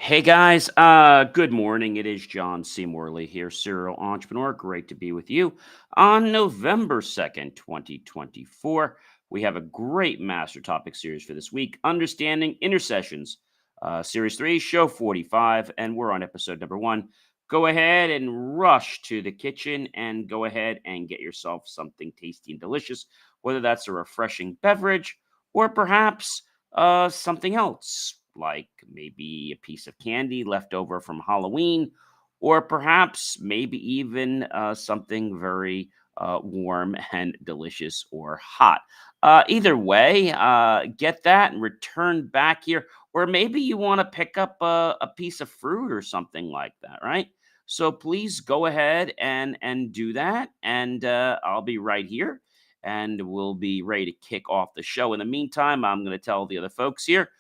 Hey guys, good morning. It is John C. Morley here, serial entrepreneur. Great to be with you on November 2nd, 2024. We have a great master topic series for this week, Understanding Intercessions, Series 3, Show 45, and we're on episode number 1. Go ahead and rush to the kitchen and go ahead and get yourself something tasty and delicious, whether that's a refreshing beverage or perhaps something else, like maybe a piece of candy left over from Halloween, or perhaps maybe even something very warm and delicious or hot. Either way, get that and return back here. Or maybe you want to pick up a piece of fruit or something like that, right? So please go ahead and do that, and I'll be right here and we'll be ready to kick off the show. In the meantime, I'm going to tell the other folks here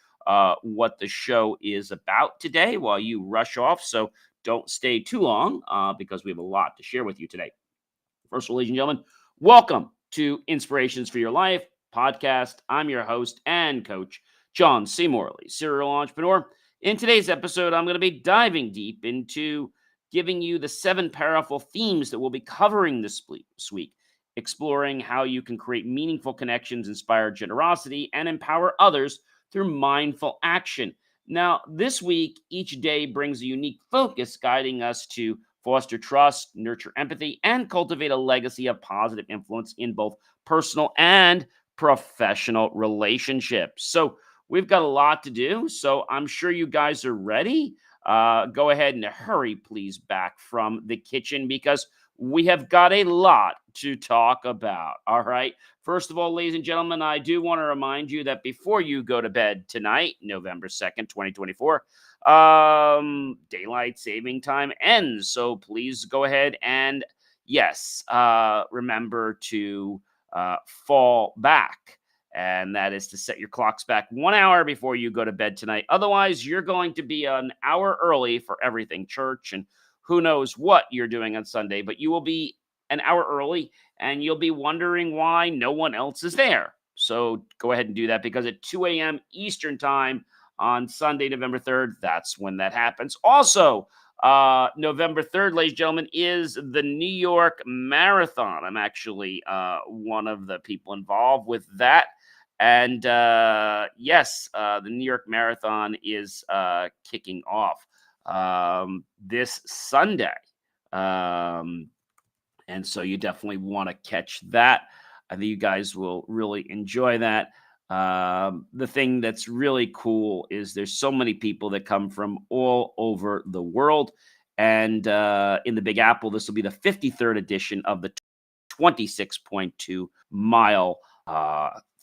what the show is about today while you rush off. So don't stay too long because we have a lot to share with you today. First of all, ladies and gentlemen, welcome to Inspirations for Your Life podcast. I'm your host and coach, John C. Morley, serial entrepreneur. In today's episode, I'm going to be diving deep into giving you the 7 powerful themes that we'll be covering this week, exploring how you can create meaningful connections, inspire generosity, and empower others through mindful action. Now, this week, each day brings a unique focus, guiding us to foster trust, nurture empathy, and cultivate a legacy of positive influence in both personal and professional relationships. So, we've got a lot to do. So, I'm sure you guys are ready. Go ahead and hurry, please, back from the kitchen because we have got a lot to talk about. All right. First of all, ladies and gentlemen, I do want to remind you that before you go to bed tonight, November 2nd, 2024, daylight saving time ends. So please go ahead and, yes, remember to fall back. And that is to set your clocks back 1 hour before you go to bed tonight. Otherwise, you're going to be an hour early for everything church and who knows what you're doing on Sunday, but you will be an hour early and you'll be wondering why no one else is there. So go ahead and do that because at 2 a.m. Eastern time on Sunday, November 3rd, that's when that happens. Also, November 3rd, ladies and gentlemen, is the New York Marathon. I'm actually one of the people involved with that. And yes, the New York Marathon is kicking off this Sunday. And so you definitely want to catch that. I think you guys will really enjoy that. The thing that's really cool is there's so many people that come from all over the world. And in the Big Apple, this will be the 53rd edition of the 26.2 mile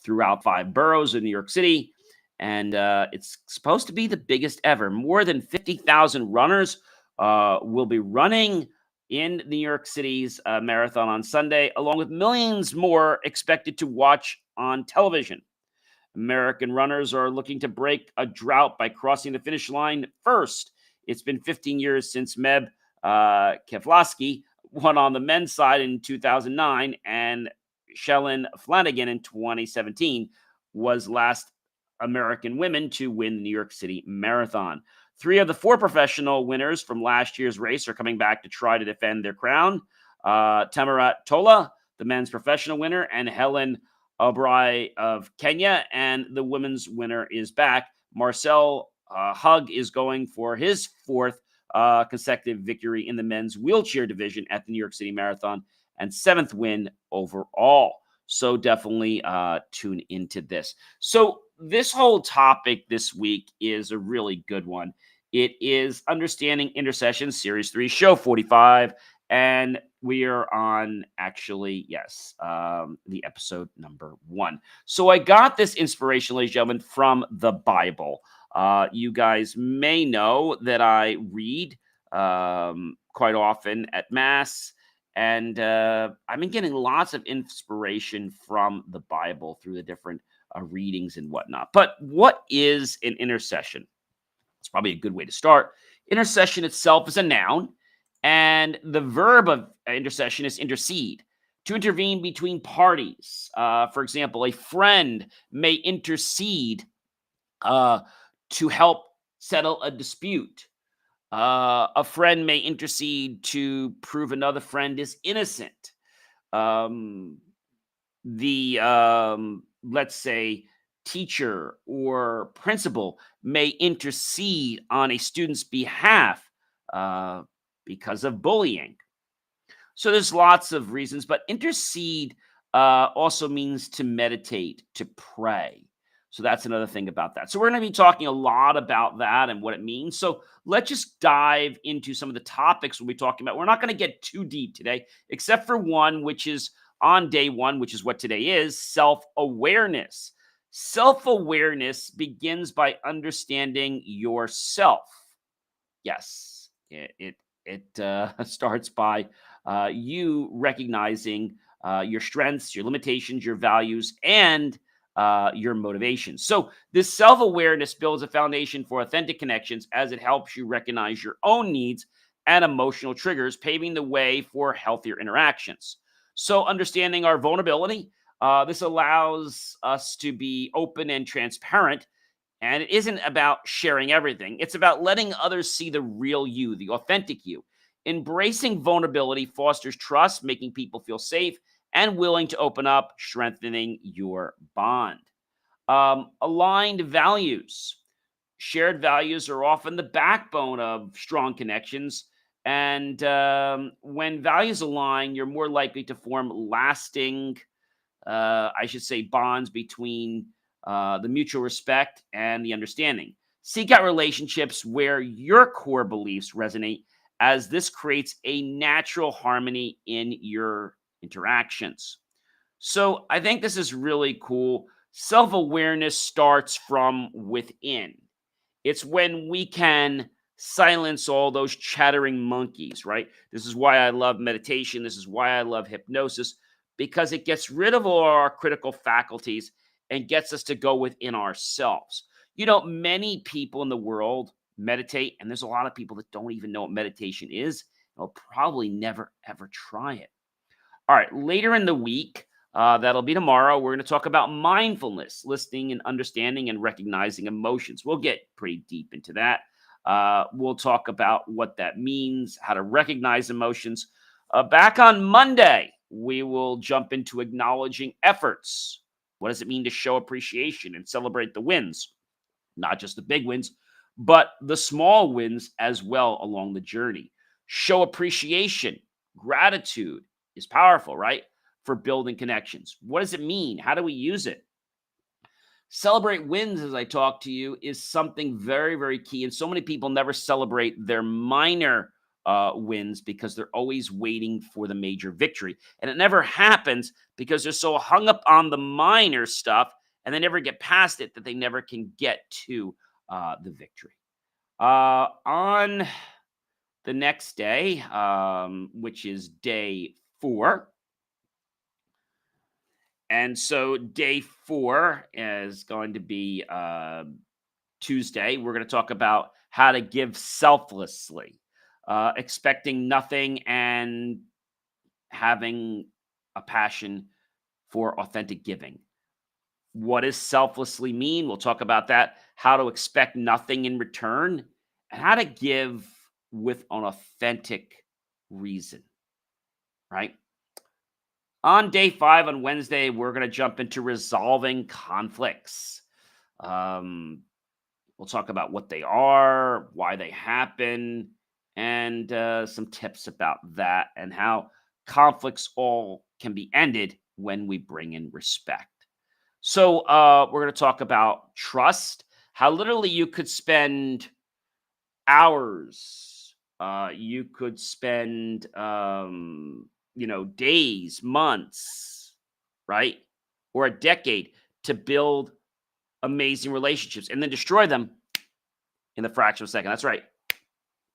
throughout 5 boroughs in New York City. And it's supposed to be the biggest ever. More than 50,000 runners will be running in New York City's marathon on Sunday, along with millions more expected to watch on television. American runners are looking to break a drought by crossing the finish line first. It's been 15 years since Meb Keflowski won on the men's side in 2009, and Shellen Flanagan in 2017 was last American women to win the New York City Marathon. 3 of the 4 professional winners from last year's race are coming back to try to defend their crown. Tamarat Tola, the men's professional winner, and Helen Obrai of Kenya, and the women's winner is back. Marcel Hug is going for his 4th consecutive victory in the men's wheelchair division at the New York City Marathon and 7th win overall. So definitely tune into this. So this whole topic this week is a really good one. It is Understanding Intercessions, Series 3, Show 45. And we are on, actually, yes, the episode number 1. So I got this inspiration, ladies and gentlemen, from the Bible. You guys may know that I read quite often at Mass. And I've been getting lots of inspiration from the Bible through the different readings and whatnot. But what is an intercession? It's probably a good way to start. Intercession itself is a noun, and the verb of intercession is intercede, to intervene between parties. For example, a friend may intercede to help settle a dispute. A friend may intercede to prove another friend is innocent. Um, the let's say teacher or principal may intercede on a student's behalf uh, because of bullying. So there's lots of reasons, but intercede also means to meditate, to pray. So that's another thing about that. So we're going to be talking a lot about that and what it means. So let's just dive into some of the topics we'll be talking about. We're not going to get too deep today, except for one, which is on day one, which is what today is, self-awareness. Self-awareness begins by understanding yourself. Yes, it starts by you recognizing your strengths, your limitations, your values, and your motivations. So this self-awareness builds a foundation for authentic connections as it helps you recognize your own needs and emotional triggers, paving the way for healthier interactions. So understanding our vulnerability, this allows us to be open and transparent, and it isn't about sharing everything. It's about letting others see the real you, the authentic you. Embracing vulnerability fosters trust, making people feel safe and willing to open up, strengthening your bond. Aligned values. Shared values are often the backbone of strong connections. And when values align, you're more likely to form lasting, I should say, bonds between the mutual respect and the understanding. Seek out relationships where your core beliefs resonate, as this creates a natural harmony in your interactions. So I think this is really cool. Self awareness starts from within. It's when we can silence all those chattering monkeys, right? This is why I love meditation. This is why I love hypnosis, because it gets rid of all our critical faculties and gets us to go within ourselves. Many people in the world meditate, and there's a lot of people that don't even know what meditation is. They'll probably never, ever try it. All right, later in the week, that'll be tomorrow, we're going to talk about mindfulness, listening and understanding and recognizing emotions. We'll get pretty deep into that. We'll talk about what that means, how to recognize emotions. Back on Monday, we will jump into acknowledging efforts. What does it mean to show appreciation and celebrate the wins? Not just the big wins, but the small wins as well along the journey. Show appreciation, gratitude is powerful, right? For building connections. What does it mean? How do we use it? Celebrate wins, as I talk to you, is something very, very key. And so many people never celebrate their minor wins because they're always waiting for the major victory. And it never happens because they're so hung up on the minor stuff and they never get past it that they never can get to the victory. On the next day, which is day 4, and so day 4 is going to be Tuesday. We're going to talk about how to give selflessly, expecting nothing and having a passion for authentic giving. What does selflessly mean? We'll talk about that, how to expect nothing in return, and how to give with an authentic reason, right? On day 5 on Wednesday, we're going to jump into resolving conflicts. Um, we'll talk about what they are, why they happen, and some tips about that and how conflicts all can be ended when we bring in respect. So we're going to talk about trust, how literally you could spend hours, you could spend, days, months, right? Or a decade to build amazing relationships and then destroy them in the fraction of a second. That's right.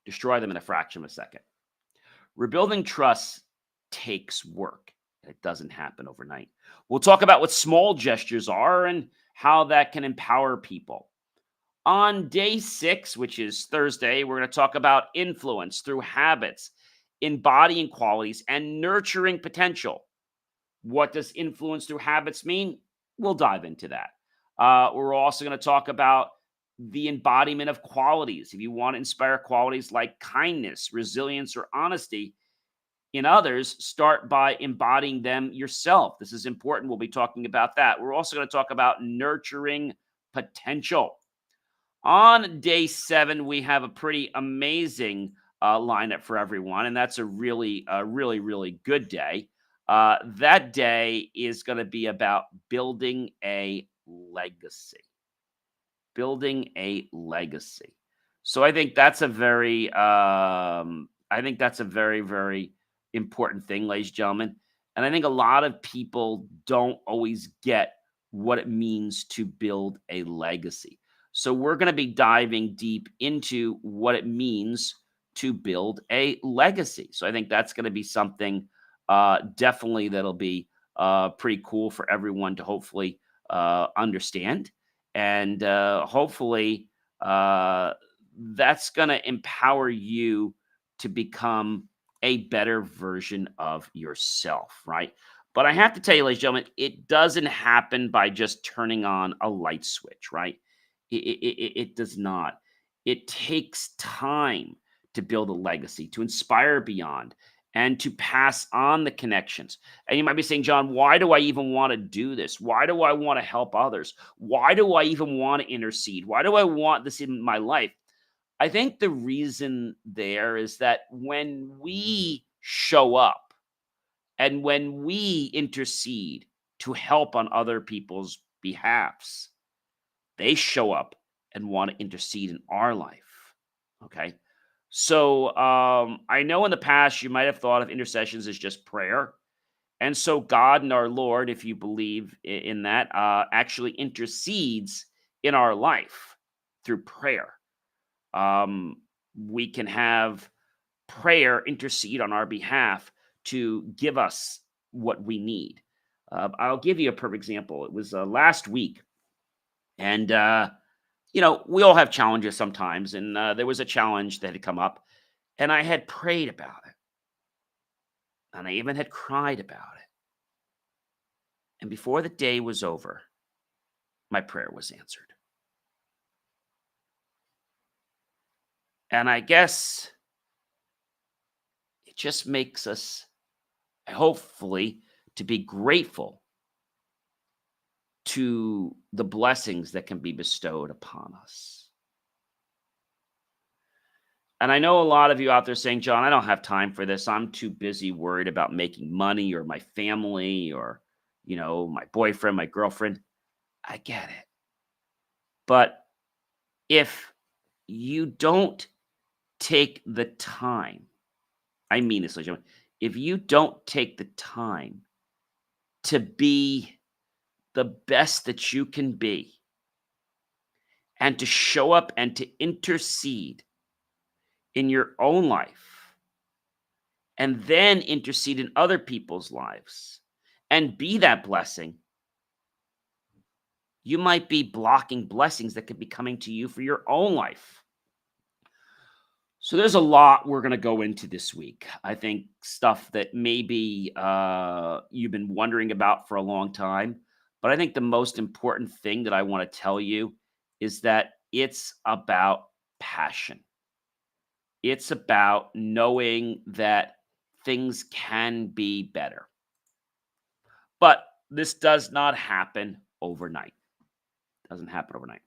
Destroy them in a fraction of a second. Rebuilding trust takes work. It doesn't happen overnight. We'll talk about what small gestures are and how that can empower people. On day 6, which is Thursday, we're going to talk about influence through habits, embodying qualities, and nurturing potential. What does influence through habits mean? We'll dive into that. We're also going to talk about the embodiment of qualities. If you want to inspire qualities like kindness, resilience, or honesty in others, start by embodying them yourself. This is important. We'll be talking about that. We're also going to talk about nurturing potential. On day 7, we have a pretty amazing lineup for everyone, and that's a really good day. That day is going to be about building a legacy. Building a legacy. So I think that's a very important thing, ladies and gentlemen. And I think a lot of people don't always get what it means to build a legacy. So we're going to be diving deep into what it means to build a legacy. So I think that's going to be something definitely that'll be pretty cool for everyone to hopefully understand. And hopefully, that's going to empower you to become a better version of yourself, right? But I have to tell you, ladies and gentlemen, it doesn't happen by just turning on a light switch, right? It does not. It takes time to build a legacy, to inspire beyond, and to pass on the connections. And you might be saying, John, why do I even want to do this? Why do I want to help others? Why do I even want to intercede? Why do I want this in my life? I think the reason there is that when we show up and when we intercede to help on other people's behalfs, they show up and want to intercede in our life. Okay. So I know in the past you might have thought of intercessions as just prayer. And so God and our Lord, if you believe in that, actually intercedes in our life through prayer. We can have prayer intercede on our behalf to give us what we need. I'll give you a perfect example. It was last week, and we all have challenges sometimes, and there was a challenge that had come up, and I had prayed about it, and I even had cried about it. And before the day was over, my prayer was answered. And I guess it just makes us, hopefully, to be grateful to the blessings that can be bestowed upon us. And I know a lot of you out there saying, John, I don't have time for this. I'm too busy worried about making money or my family or, my boyfriend, my girlfriend. I get it. But if you don't take the time, I mean this, ladies and gentlemen, if you don't take the time to be the best that you can be and to show up and to intercede in your own life and then intercede in other people's lives and be that blessing, you might be blocking blessings that could be coming to you for your own life. So there's a lot we're going to go into this week. I think stuff that maybe you've been wondering about for a long time. But I think the most important thing that I want to tell you is that it's about passion. It's about knowing that things can be better. But this does not happen overnight. It doesn't happen overnight.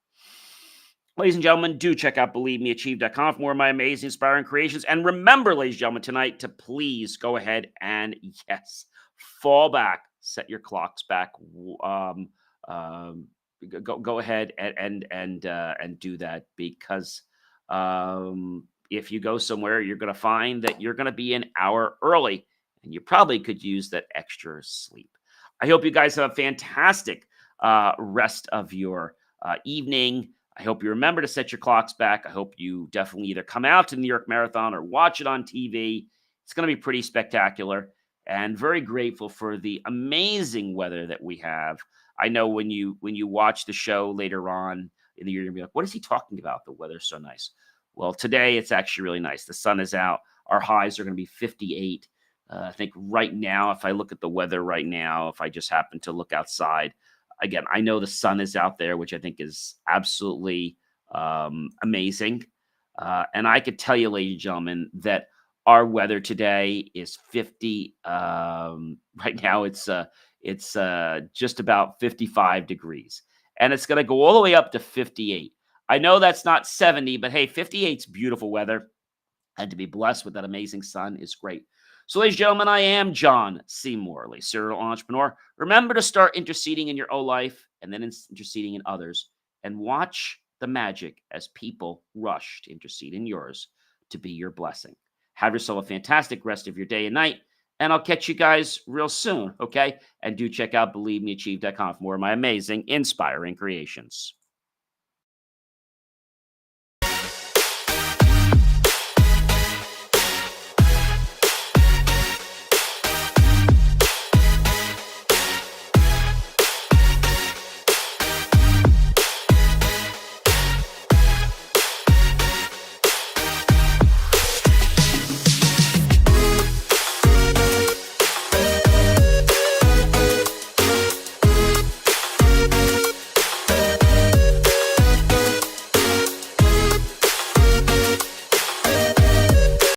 Ladies and gentlemen, do check out BelieveMeAchieve.com for more of my amazing, inspiring creations. And remember, ladies and gentlemen, tonight to please go ahead and, yes, fall back, set your clocks back. Go ahead and do that because if you go somewhere, you're going to find that you're going to be an hour early, and you probably could use that extra sleep. I hope you guys have a fantastic rest of your evening. I hope you remember to set your clocks back. I hope you definitely either come out to the New York Marathon or watch it on TV. It's going to be pretty spectacular, and very grateful for the amazing weather that we have. I know when you watch the show later on in the year, you're going to be like, what is he talking about? The weather's so nice. Well, today it's actually really nice. The sun is out. Our highs are going to be 58. I think right now, if I look at the weather right now, if I just happen to look outside, again, I know the sun is out there, which I think is absolutely amazing. And I could tell you, ladies and gentlemen, that our weather today is 50. Right now, it's just about 55 degrees, and it's going to go all the way up to 58. I know that's not 70, but hey, 58's beautiful weather, and to be blessed with that amazing sun is great. So, ladies and gentlemen, I am John C. Morley, serial entrepreneur. Remember to start interceding in your own life and then interceding in others, and watch the magic as people rush to intercede in yours to be your blessing. Have yourself a fantastic rest of your day and night, and I'll catch you guys real soon, okay? And do check out believemeachieve.com for more of my amazing, inspiring creations.